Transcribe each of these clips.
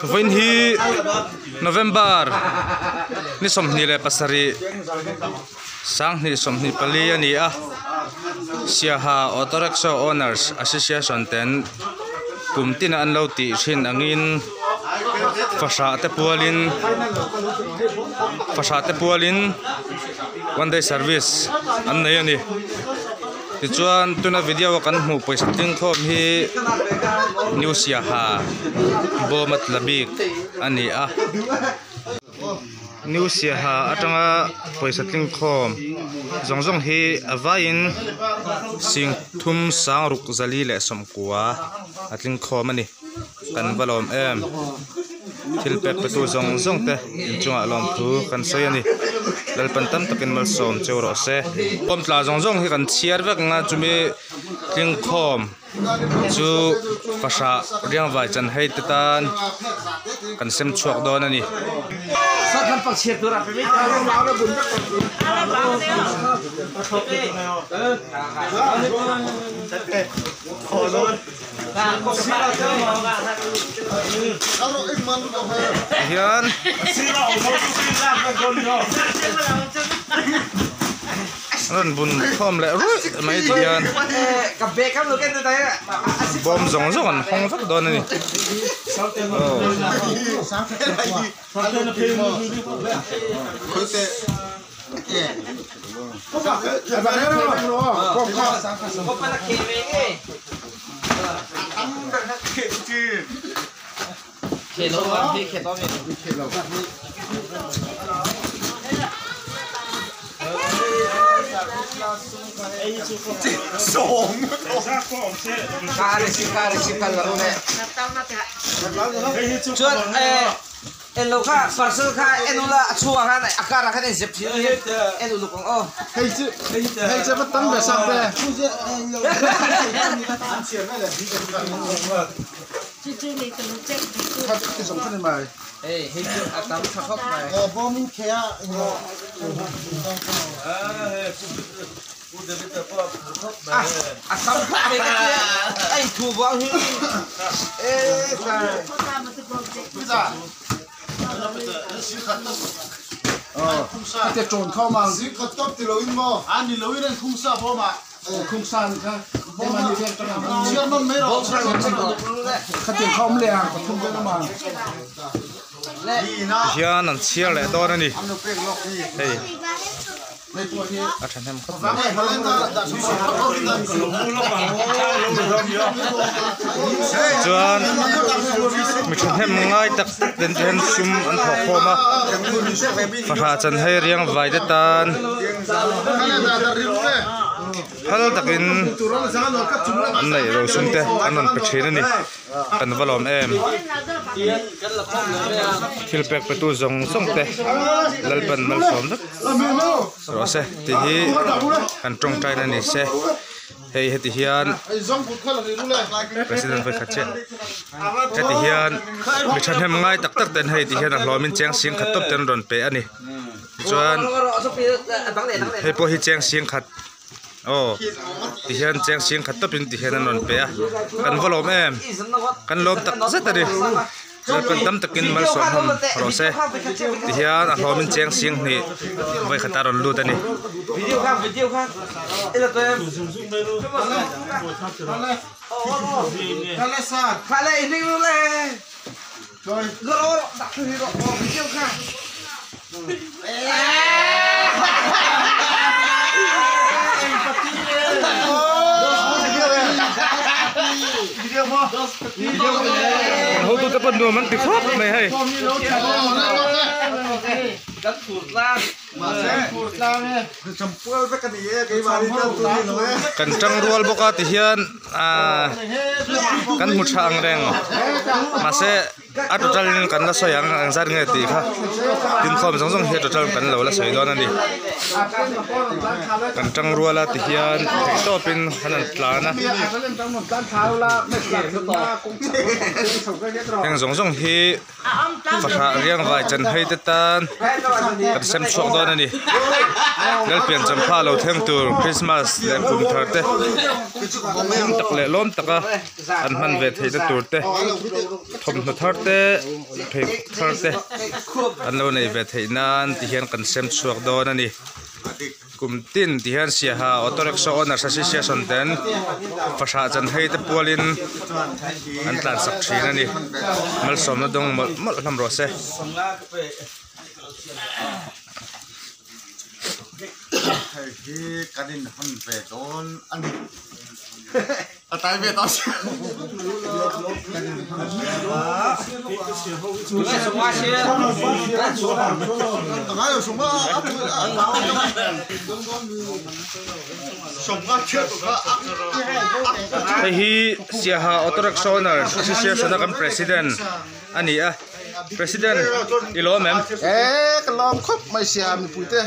Vin hi November ni somni le pasari sang ni somni pali ani a Siaha Auto Rickshaw Owners Association ten kumtina an lo ti thin angin fasha te pualin one day service an nei ani tichuan tuna video kan hmu paisa ting khom hi new Siaha bo matlabik ani a new Siaha atanga paisa ting khom zongjong hi avain sing thum sang ruk zali le somkua atling khom ani kan balom em thilpek petu zongjong te chunga lom thu kan soyani lalpan tam takin mal som chewro se pom tla zongjong hi kan chiar vek nga chumi tling khom chu fasha riang vai chan hei tan kan sem chuak don ani Kan pakchet tu rapi ni. Hian ron bun khom le ru mai hian Kabe kam lu kan tu tanya. bom zongjong an hong vek don ani Elo ka parcel ka enula chuang han akara kan zep hi elu lukong oh hei cha bắt tắm về sang về cái giống cái này mà eh hi chu atam thakop mai bom in kia atam thak me ka ai thu bang hi cái trộn khâu mà Sĩ khất tóc thì lâu in mò. anh đi lâu lên khung sa bom mà khung sa thì cái bom mà đi về cái nào chưa nó mấy rồi cái tiền khâu lẹ cái khung cái mà hian an chiar le don ani hei a than hem khop chuan mi thun hem ngai tak tak den hen sum an tho khoma fasha chan hei riang vai de tan hal takin an nei ro sum te an pe thin ani kan valom em thilpek petu zong te lalpan mal som dak ro se ti hi kan tong tai na ni se hei heti hian giống của khâu là gì luôn này president vai khache heti hian mi than hem ngai tak tak den hei ti hian a hlomin cheng sing khat top ten ron pe ani chuan hei po hi cheng sing khat ti hian cheng sing khat top in ti hian an ron pe a kan volom em kan lom tak zet ani kan tam takin mal som hom ro se ti hian a hlomin cheng sing ni vai khata ron lut ani video ka ela to em cái này sao khale ini lu le rồi goro dak tu hiro video ka ho tu te pan do man ti khop mai hai Đất thụt ra mà sẽ làm nè chấm puel với cái gì cái bà đi đâu tôi nói kan tang rual boka ti hian kan mu thang reng ma se a total in kan la soyang ang zar nge ti kha tin khom jong jong he total kan lo la soi don ani kan tang ruala ti hian thei to pin hanan tlana heng jong jong hi fasha riang vai chan hei te tan kan sem chuak don ani lel pian champha lo them tur Christmas le kum tharte him tak le lom taka an man ve theida turte thom na tharte thei tharte an lo nei ve theinan ti hian kan sem chuak don ani kum tin ti hian sia ha auto rickshaw owner sa sia sonten fasha chan heite pualin an tlan sak thin ani mal som na dong mal lam ro se hi kadin han ve don ani atai ve to ngai yo suma hi sia ha auto rickshaw owner association kan president ani a president ilo mem ka lom khop mai sia mi puite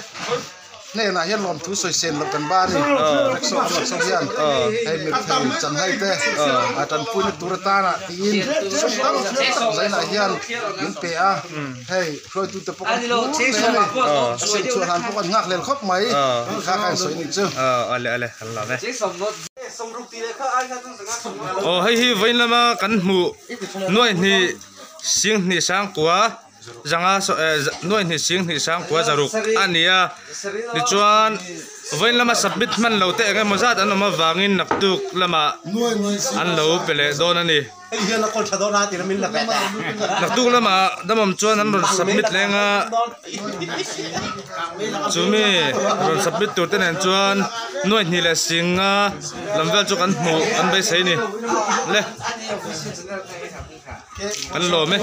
này là hiện lom thu soi sen lom kan ba ni song hian ai mi thei chan hai te a tan pui ni turata na tin zai na hian min pe a hei roi tu te pok sen chu han pok ngak lel khop mai kha kan soi ni chu ale kan la ve hei hi vein lama kan mu noi ni sing ni sang kwa zanga so noi ni sing ni sang kwa zaruk ania ni chuan vein lama submit man lo te nga mozat an ma wangin naktuk lama an lo pele don ani hian la kol thadona ti min la ka naktuk lama damam chuan an ron submit lenga chumi ron submit tur ten an chuan noi ni le singa lamvel chu kan mu an bai sei ni le kan lo me